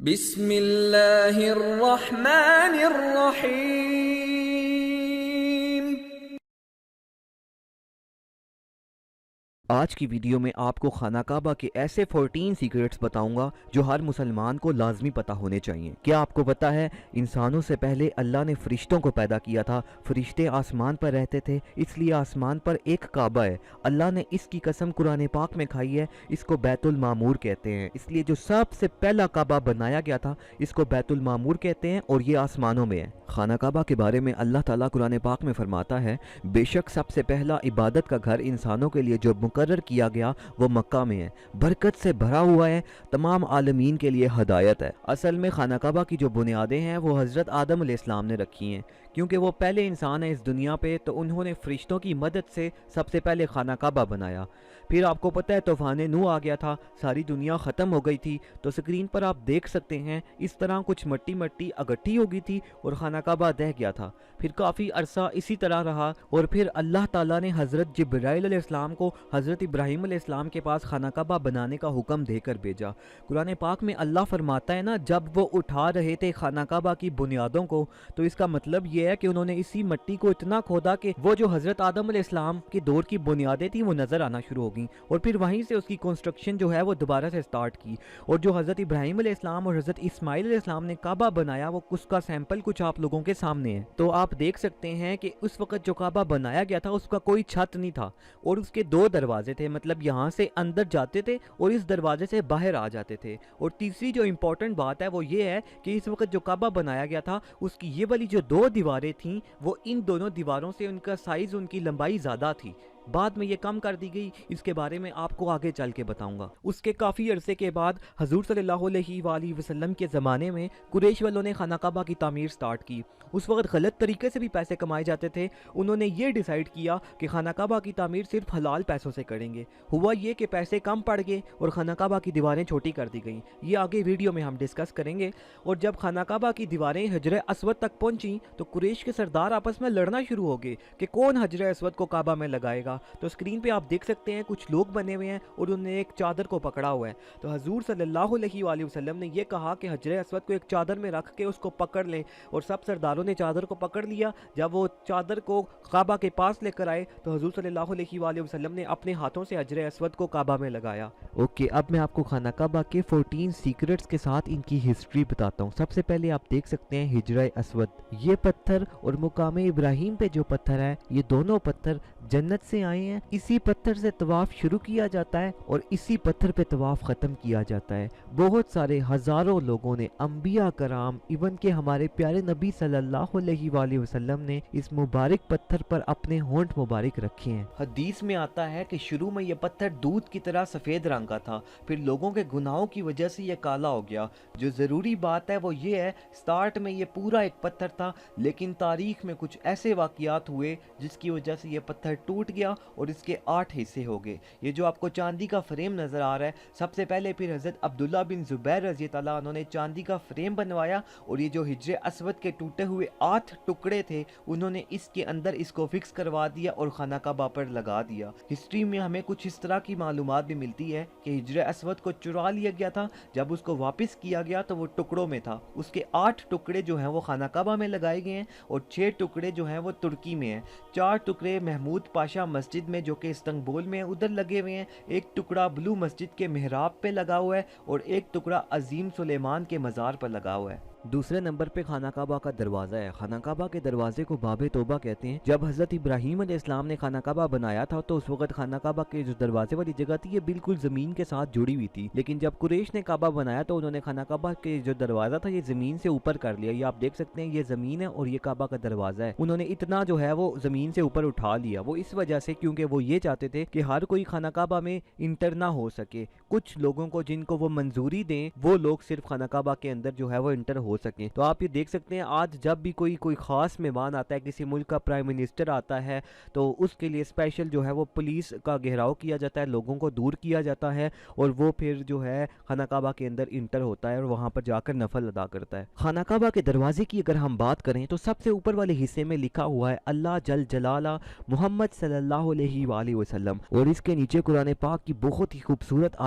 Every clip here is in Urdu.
بسم اللہ الرحمن الرحیم۔ آج کی ویڈیو میں آپ کو خانہ کعبہ کے ایسے 14 سیکرٹس بتاؤں گا جو ہر مسلمان کو لازمی پتہ ہونے چاہیے۔ کیا آپ کو پتہ ہے انسانوں سے پہلے اللہ نے فرشتوں کو پیدا کیا تھا، فرشتے آسمان پر رہتے تھے، اس لیے آسمان پر ایک کعبہ ہے۔ اللہ نے اس کی قسم قرآن پاک میں کھائی ہے، اس کو بیت المعمور کہتے ہیں، اس لیے جو سب سے پہلا کعبہ بنایا گیا تھا اس کو بیت المعمور کہتے ہیں اور یہ آسمانوں میں ہے۔ خانہ کعبہ کے بارے میں اللہ تعالیٰ قرآن پاک میں فرماتا ہے، بے شک سب سے پہلا عبادت کا گھر انسانوں کے لیے جو مقرر کیا گیا وہ مکہ میں ہے، برکت سے بھرا ہوا ہے، تمام عالمین کے لیے ہدایت ہے۔ اصل میں خانہ کعبہ کی جو بنیادیں ہیں وہ حضرت آدم علیہ السلام نے رکھی ہیں، کیونکہ وہ پہلے انسان ہیں اس دنیا پہ، تو انہوں نے فرشتوں کی مدد سے سب سے پہلے خانہ کعبہ بنایا۔ پھر آپ کو پتہ ہے طوفان نوح آ گیا تھا، ساری دنیا ختم ہو گئی تھی، تو سکرین پر آپ دیکھ سکتے ہیں اس طرح کچھ مٹی مٹی اکٹھی ہو گئی تھی اور خانہ کعبہ دہ گیا تھا۔ پھر کافی عرصہ اسی طرح رہا اور پھر اللہ تعالیٰ نے حضرت جبرائیل علیہ السلام کو حضرت ابراہیم علیہ السلام کے پاس خانہ کعبہ بنانے کا حکم دے کر بھیجا۔ قرآن پاک میں اللہ فرماتا ہے نا، جب وہ اٹھا رہے تھے خانہ کعبہ کی بنیادوں کو، تو اس کا مطلب یہ ہے کہ انہوں نے اسی مٹی کو اتنا کھودا کہ وہ جو حضرت آدم علیہ السلام کے دور کی بنیادیں تھیں وہ نظر آنا شروع ہو گئیں، اور پھر وہیں سے اس کی کنسٹرکشن جو ہے وہ دوبارہ سے سٹارٹ کی۔ اور جو حضرت ابراہیم علیہ السلام اور حضرت اسماعیل علیہ السلام نے کعبہ بنایا، وہ اس کا سیمپل کچھ آپ لوگوں کے سامنے ہے۔ تو آپ دیکھ سکتے ہیں کہ اس وقت جو کعبہ بنایا گیا تھا اس کا کوئی چھت نہیں تھا، اور اس کے دو دروازے تھے، مطلب یہاں سے اندر جاتے تھے اور اس دروازے سے باہر آ جاتے تھے۔ اور تیسری جو امپورٹنٹ بات ہے وہ یہ ہے کہ اس وقت جو کعبہ بنایا گیا تھا اس کی یہ والی جو دو دیواریں تھیں وہ ان دونوں دیواروں سے ان کا سائز، ان کی لمبائی زیادہ تھی، بعد میں یہ کم کر دی گئی، اس کے بارے میں آپ کو آگے چل کے بتاؤں گا۔ اس کے کافی عرصے کے بعد حضور صلی اللہ علیہ وآلہ وسلم کے زمانے میں قریش والوں نے خانہ کعبہ کی تعمیر سٹارٹ کی۔ اس وقت غلط طریقے سے بھی پیسے کمائے جاتے تھے، انہوں نے یہ ڈیسائیڈ کیا کہ خانہ کعبہ کی تعمیر صرف حلال پیسوں سے کریں گے۔ ہوا یہ کہ پیسے کم پڑ گئے اور خانہ کعبہ کی دیواریں چھوٹی کر دی گئیں، یہ آگے ویڈیو میں ہم ڈسکس کریں گے۔ اور جب خانہ کعبہ کی دیواریں حجر اسود تک پہنچیں تو قریش کے سردار آپس میں لڑنا شروع ہو گئے کہ کون حجر اسود کو کعبہ میں لگائے گا۔ تو اسکرین پہ آپ دیکھ سکتے ہیں کچھ لوگ بنے ہوئے ہیں اور انہوں نے ایک چادر کو پکڑا ہوا ہے۔ تو حضور صلی اللہ علیہ وآلہ وسلم نے یہ کہا کہ حجر اسود کو ایک چادر میں رکھ کے اس کو پکڑ لیں، اور سب سرداروں نے چادر کو پکڑ لیا۔ جب وہ چادر کو کعبہ کے پاس لے کر آئے تو حضور صلی اللہ علیہ وآلہ وسلم نے اپنے ہاتھوں سے حجر اسود کو کعبہ میں لگایا۔ اوکے، اب میں آپ کو خانہ کعبہ کے 14 سیکرٹس کے ساتھ ان کی ہسٹری بتاتا ہوں۔ سب سے پہلے آپ دیکھ سکتے ہیں ہجرہ اسود، یہ پتھر اور مقام ابراہیم پہ جو پتھر ہے، یہ دونوں پتھر جنت سے آئے ہیں۔ اسی پتھر سے طواف شروع کیا جاتا ہے اور اسی پتھر پہ طواف ختم کیا جاتا ہے۔ بہت سارے ہزاروں لوگوں نے، انبیاء کرام، ایون کہ ہمارے پیارے نبی صلی اللہ علیہ وآلہ وسلم نے اس مبارک پتھر پر اپنے ہونٹ مبارک رکھے ہیں۔ حدیث میں آتا ہے کہ شروع میں یہ پتھر دودھ کی طرح سفید رنگ کا تھا، پھر لوگوں کے گناہوں کی وجہ سے یہ کالا ہو گیا۔ جو ضروری بات ہے وہ یہ ہے، سٹارٹ میں یہ پورا ایک پتھر تھا، لیکن تاریخ میں کچھ ایسے واقعات ہوئے جس کی وجہ سے یہ پتھر ٹوٹ گیا اور اس کے 8 حصے ہو گئے۔ یہ جو آپ کو چاندی کا فریم نظر آ رہا ہے، سب سے پہلے پھر حضرت عبداللہ بن زبیر رضی اللہ عنہ نے چاندی کا فریم بنوایا، اور یہ جو ہجر اسود کے ٹوٹے ہوئے 8 ٹکڑے تھے انہوں نے اس کے اندر اس کو فکس کروا دیا اور خانہ کعبہ پر لگا دیا۔ ہسٹری میں ہمیں کچھ اس طرح کی معلومات بھی ملتی ہے کہ ہجر اسود کو چرا لیا گیا تھا، جب اس کو واپس کیا گیا تو وہ ٹکڑوں میں تھا۔ اس کے 8 ٹکڑے جو ہیں وہ خانہ کعبہ میں لگائے گئے ہیں اور 6 ٹکڑے جو ہیں وہ ترکی میں ہیں۔ 4 ٹکڑے محمود پاشا مسجد میں جو کہ استنبول میں ادھر لگے ہوئے ہیں، ایک ٹکڑا بلو مسجد کے محراب پہ لگا ہوا ہے، اور ایک ٹکڑا عظیم سلیمان کے مزار پر لگا ہوا ہے۔ دوسرے نمبر پہ خانہ کعبہ کا دروازہ ہے۔ خانہ کعبہ کے دروازے کو باب توبہ کہتے ہیں۔ جب حضرت ابراہیم علیہ السلام نے خانہ کعبہ بنایا تھا تو اس وقت خانہ کعبہ کے جو دروازے والی جگہ تھی یہ بالکل زمین کے ساتھ جڑی ہوئی تھی، لیکن جب قریش نے کعبہ بنایا تو انہوں نے خانہ کعبہ کے جو دروازہ تھا یہ زمین سے اوپر کر لیا۔ یہ آپ دیکھ سکتے ہیں، یہ زمین ہے اور یہ کعبہ کا دروازہ ہے، انہوں نے اتنا جو ہے وہ زمین سے اوپر اٹھا لیا۔ وہ اس وجہ سے کیونکہ وہ یہ چاہتے تھے کہ ہر کوئی خانہ کعبہ میں انٹر نہ ہو سکے، کچھ لوگوں کو جن کو وہ منظوری دیں وہ لوگ صرف خانہ کعبہ کے اندر جو ہے وہ انٹر ہو سکیں۔ تو آپ یہ دیکھ سکتے ہیں آج جب بھی کوئی خاص مہمان آتا ہے، کسی ملک کا پرائم منسٹر آتا ہے، تو اس کے لیے اسپیشل جو ہے وہ پولیس کا گھیراؤ کیا جاتا ہے، لوگوں کو دور کیا جاتا ہے، اور وہ پھر جو ہے خانہ کعبہ کے اندر انٹر ہوتا ہے اور وہاں پر جا کر نفل ادا کرتا ہے۔ خانہ کعبہ کے دروازے کی اگر ہم بات کریں تو سب سے اوپر والے حصے میں لکھا ہوا ہے اللہ جل محمد صلی اللہ علیہ وآلہ وسلم، اور اس کے نیچے قرآن پاک کی بہت ہی خوبصورت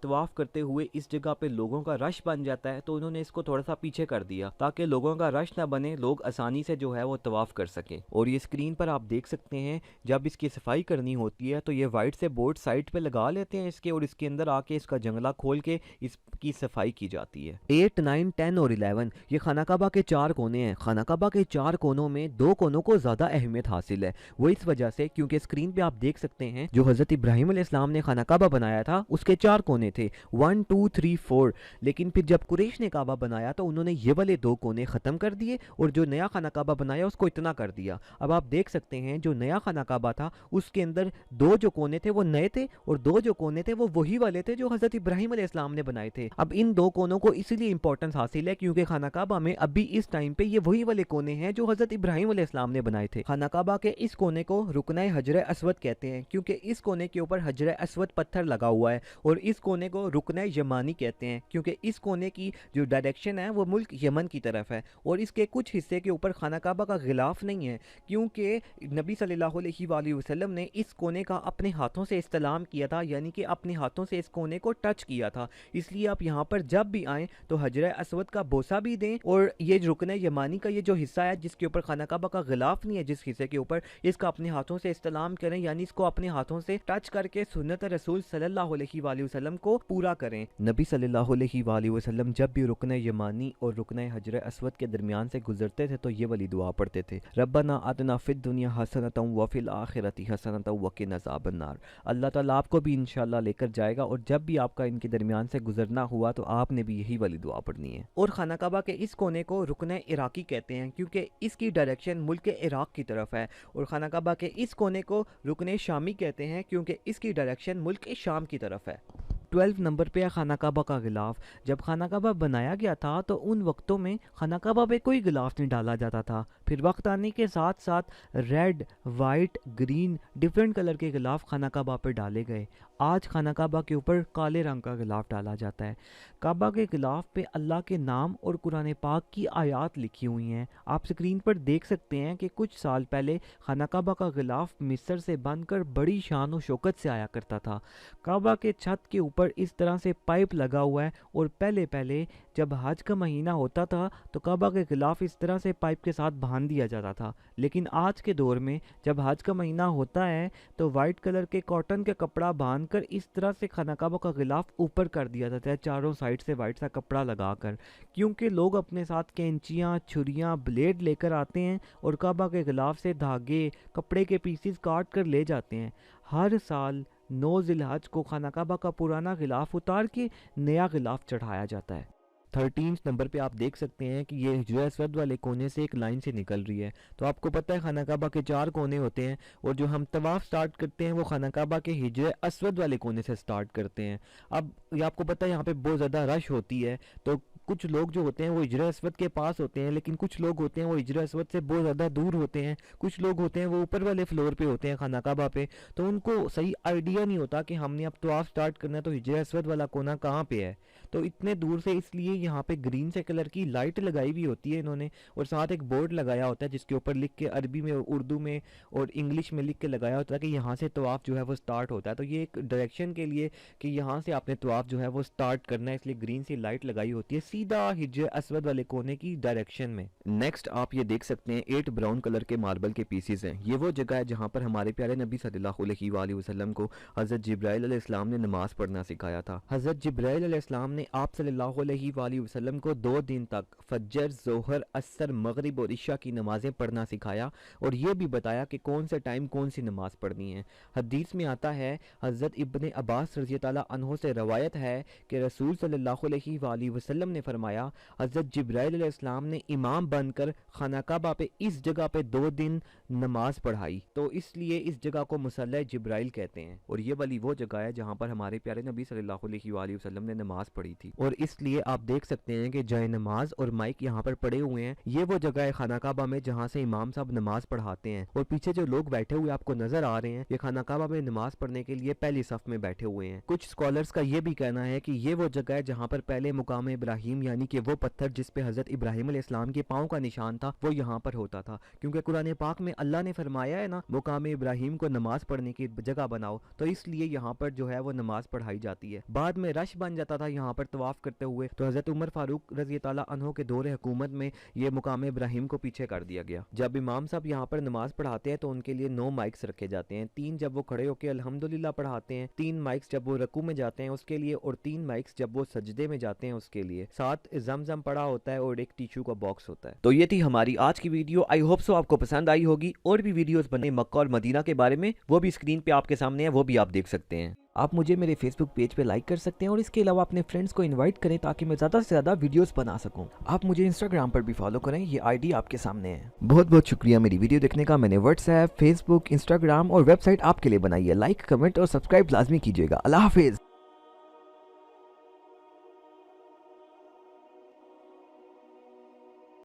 طواف کرتے ہوئے اس جگہ پہ لوگوں کا رش بن جاتا ہے، تو انہوں نے اس کو تھوڑا سا پیچھے کر دیا تاکہ لوگوں کا رش نہ بنے، لوگ آسانی سے جو ہے وہ طواف کر سکیں۔ اور یہ اسکرین پر آپ دیکھ سکتے ہیں جب اس کی صفائی کرنی ہوتی ہے تو یہ وائٹ سے بورڈ سائڈ پہ لگا لیتے ہیں اس کے، اور اس کے اندر آ کے اس کا جنگلہ کھول کے اس کی صفائی کی جاتی ہے۔ 8، 9، 10 اور 11 یہ خانہ کعبہ کے 4 کونے ہیں۔ خانہ کعبہ کے 4 کونوں میں 2 کونوں کو زیادہ اہمیت حاصل ہے، وہ اس وجہ سے کیونکہ اسکرین پہ آپ دیکھ سکتے ہیں جو حضرت ابراہیم علیہ السلام نے خانہ کعبہ بنایا تھا اس کے 4 کونے تھے، 1، 2، 3، 4، لیکن پھر جب قریش نے کعبہ بنایا تو انہوں نے یہ والے 2 کونے ختم کر دیے اور جو نیا خانہ کعبہ بنایا اس کو اتنا کر دیا۔ اب آپ دیکھ سکتے ہیں جو نیا خانہ کعبہ تھا اس کے اندر 2 جو کونے تھے وہ نئے تھے اور 2 جو کونے تھے وہ وہی والے تھے جو حضرت ابراہیم علیہ السلام نے بنائے تھے۔ اب ان 2 کونوں کو اس لیے امپورٹنس حاصل ہے کیونکہ خانہ کعبہ میں ابھی اس ٹائم پہ یہ وہی والے کونے ہیں جو حضرت ابراہیم علیہ السلام نے بنائے تھے۔ خانہ کعبہ کے اس کونے کو رکنِ حجر اسود کہتے ہیں کیونکہ اس کونے کے اوپر حجر اسود پتھر لگا ہوا ہے، اور اس کونے کو رکن یمانی کہتے ہیں کیونکہ اس کونے کی جو ڈائریکشن ہے وہ ملک یمن کی طرف ہے، اور اس کے کچھ حصے کے اوپر خانہ کعبہ کا غلاف نہیں ہے کیونکہ نبی صلی اللہ علیہ وآلہ وسلم نے اس کونے کا اپنے ہاتھوں سے استلام کیا تھا، یعنی کہ اپنے ہاتھوں سے اس کونے کو ٹچ کیا تھا، اس لیے آپ یہاں پر جب بھی آئیں تو حجر اسود کا بوسہ بھی دیں، اور یہ رکن یمانی کا یہ جو حصہ ہے جس کے اوپر خانہ کعبہ کا غلاف نہیں ہے، جس حصے کے اوپر اس کا اپنے ہاتھوں سے استلام کریں، یعنی اس کو اپنے ہاتھوں سے ٹچ کر کے سنت رسول صلی اللہ علیہ وآلہ وسلم کو پورا کریں۔ نبی صلی اللہ علیہ وآلہ وسلم جب بھی رکن یمانی اور رکن حجر اسود کے درمیان سے گزرتے تھے تو یہ والی دعا پڑھتے تھے، ربنا آتنا فی الدنیا حسنۃ وفی الآخرۃ حسنۃ وقنا عذاب النار۔ اللہ تعالیٰ آپ کو بھی انشاءاللہ لے کر جائے گا، اور جب بھی آپ کا ان کے درمیان سے گزرنا ہوا تو آپ نے بھی یہی والی دعا پڑھنی ہے۔ اور خانہ کعبہ کے اس کونے کو رکن عراقی کہتے ہیں کیونکہ اس کی ڈائریکشن ملک عراق کی طرف ہے، اور خانہ کعبہ کے اس کونے کو رکن شامی کہتے ہیں کیونکہ اس کی ڈائریکشن ملک شام کی طرف ہے۔ 12 نمبر پہ ہے خانہ کعبہ کا غلاف۔ جب خانہ کعبہ بنایا گیا تھا تو ان وقتوں میں خانہ کعبہ پہ کوئی غلاف نہیں ڈالا جاتا تھا، پھر وقت آنے کے ساتھ ساتھ red, white, green different colour کے غلاف خانہ کعبہ پہ ڈالے گئے۔ آج خانہ کعبہ کے اوپر کالے رنگ کا غلاف ڈالا جاتا ہے۔ کعبہ کے غلاف پہ اللہ کے نام اور قرآن پاک کی آیات لکھی ہوئی ہیں۔ آپ سکرین پر دیکھ سکتے ہیں کہ کچھ سال پہلے خانہ کعبہ کا غلاف مصر سے بن کر بڑی شان و شوکت سے آیا کرتا تھا۔ کعبہ کے چھت کے اوپر اس طرح سے پائپ لگا ہوا ہے، اور پہلے جب حج کا مہینہ ہوتا تھا تو کعبہ کے غلاف اس طرح سے پائپ کے ساتھ باندھ دیا جاتا تھا، لیکن آج کے دور میں جب حج کا مہینہ ہوتا ہے تو وائٹ کلر کے کاٹن کے کپڑا باندھ کر اس طرح سے خانہ کعبہ کا غلاف اوپر کر دیا جاتا ہے، چاروں سائڈ سے وائٹ سا کپڑا لگا کر، کیونکہ لوگ اپنے ساتھ کینچیاں، چھریاں، بلیڈ لے کر آتے ہیں اور کعبہ کے غلاف سے دھاگے، کپڑے کے پیسز کاٹ کر لے جاتے ہیں۔ ہر سال 9 ذی الحج کو خانہ کعبہ کا پرانا غلاف اتار کے نیا غلاف چڑھایا جاتا ہے۔ 13 نمبر پہ آپ دیکھ سکتے ہیں کہ یہ حجر اسود والے کونے سے ایک لائن سے نکل رہی ہے، تو آپ کو پتہ ہے خانہ کعبہ کے 4 کونے ہوتے ہیں، اور جو ہم طواف سٹارٹ کرتے ہیں وہ خانہ کعبہ کے حجر اسود والے کونے سے سٹارٹ کرتے ہیں۔ اب یہ آپ کو پتہ ہے یہاں پہ بہت زیادہ رش ہوتی ہے، تو کچھ لوگ جو ہوتے ہیں وہ حجر اسود کے پاس ہوتے ہیں، لیکن کچھ لوگ ہوتے ہیں وہ حجر اسود سے بہت زیادہ دور ہوتے ہیں، کچھ لوگ ہوتے ہیں وہ اوپر والے فلور پہ ہوتے ہیں خانہ کعبہ پہ، تو ان کو صحیح آئیڈیا نہیں ہوتا کہ ہم نے اب طواف سٹارٹ کرنا ہے تو حجر اسود والا کونا کہاں پہ ہے، تو اتنے دور سے اس لیے یہاں پہ گرین سے کلر کی لائٹ لگائی ہوئی ہوتی ہے انہوں نے، اور ساتھ ایک بورڈ لگایا ہوتا ہے جس کے اوپر لکھ کے عربی میں، اردو میں اور انگلش میں لکھ کے لگایا ہوتا ہے کہ یہاں سے طواف جو ہے وہ سٹارٹ ہوتا ہے، تو یہ ایک ڈائریکشن کے لیے کہ یہاں سے آپ نے طواف جو ہے وہ سٹارٹ کرنا ہے، اس لیے گرین سی لائٹ لگائی ہوتی ہے سیدھا حجر اسود والے کونے کی ڈائریکشن میں۔ نیکسٹ آپ یہ دیکھ سکتے ہیں 8 براؤن کلر کے ماربل کے پیسز ہیں، یہ وہ جگہ ہے جہاں پر ہمارے پیارے نبی صلی اللہ علیہ وآلہ وسلم کو حضرت جبرائیل علیہ السلام نے نماز پڑھنا سکھایا تھا۔ حضرت جبرائیل علیہ السلام نے آپ صلی اللہ علیہ وآلہ وسلم کو 2 دن تک فجر، ظہر، عصر، مغرب اور عشاء کی نمازیں پڑھنا سکھایا، اور یہ بھی بتایا کہ کون سے ٹائم کون سی نماز پڑھنی ہے۔ حدیث میں آتا ہے، حضرت ابن عباس رضی اللہ عنہ سے روایت ہے کہ رسول صلی اللہ علیہ وآلہ وسلم نے فرمایا، حضرت جبرائیل علیہ السلام نے امام بن کر خانہ کعبہ پہ اس جگہ پہ 2 دن نماز پڑھائی، تو اس لیے اس جگہ کو مصلی جبرائیل کہتے ہیں، اور یہ والی وہ جگہ ہے جہاں پر ہمارے پیارے نبی صلی اللہ علیہ وآلہ وسلم نے نماز پڑھی۔ پڑی تھی، اور اس لیے آپ دیکھ سکتے ہیں کہ جائے نماز اور مائک یہاں پر پڑے ہوئے ہیں. یہ وہ جگہ ہے خانہ کعبہ میں جہاں سے امام صاحب نماز پڑھاتے ہیں، اور پیچھے جو لوگ بیٹھے ہوئے آپ کو نظر آ رہے ہیں یہ خانہ کعبہ میں نماز پڑھنے کے لیے پہلی صف میں بیٹھے ہوئے ہیں. کچھ اسکالرز کا یہ بھی کہنا ہے کہ یہ وہ جگہ ہے جہاں پر پہلے مقام ابراہیم یعنی کہ وہ پتھر جس پہ حضرت ابراہیم علیہ السلام کے پاؤں کا نشان تھا وہ یہاں پر ہوتا تھا، کیونکہ قرآن پاک میں اللہ نے فرمایا ہے نا مقام ابراہیم کو نماز پڑھنے کی جگہ بناؤ، تو اس لیے یہاں پر جو ہے وہ نماز پڑھائی جاتی ہے. بعد میں رش بن جاتا تھا یہاں پر طواف کرتے ہوئے، تو حضرت عمر فاروق رضی اللہ عنہ کے دور حکومت میں یہ مقام ابراہیم کو پیچھے کر دیا گیا. جب امام صاحب یہاں پر نماز پڑھاتے ہیں تو ان کے لیے 9 مائکس رکھے جاتے ہیں، 3 جب وہ کھڑے ہو کے الحمدللہ پڑھاتے ہیں، 3 مائکس جب وہ رکوع میں جاتے ہیں اس کے لیے، اور 3 مائکس جب وہ سجدے میں جاتے ہیں اس کے لیے. ساتھ زمزم پڑا ہوتا ہے اور ایک ٹیشو کا باکس ہوتا ہے. تو یہ تھی ہماری آج کی ویڈیو. آئی ہوپ سو آپ کو پسند آئی ہوگی. اور بھی ویڈیوز بنے مکہ اور مدینہ کے بارے میں، وہ بھی اسکرین پہ آپ کے سامنے ہیں، وہ بھی آپ دیکھ سکتے ہیں. آپ مجھے میرے فیس بک پیج پہ لائک کر سکتے ہیں، اور اس کے علاوہ اپنے فرینڈس کو انوائٹ کریں تاکہ میں زیادہ سے زیادہ ویڈیوز بنا سکوں. آپ مجھے انسٹاگرام پر بھی فالو کریں، یہ آئی ڈی آپ کے سامنے ہے. بہت بہت شکریہ میری ویڈیو دیکھنے کا. میں نے واٹس ایپ، فیس بک، انسٹاگرام اور ویب سائٹ آپ کے لیے بنائی ہے. لائک، کمنٹ اور سبسکرائب لازمی کیجیے گا. اللہ حافظ.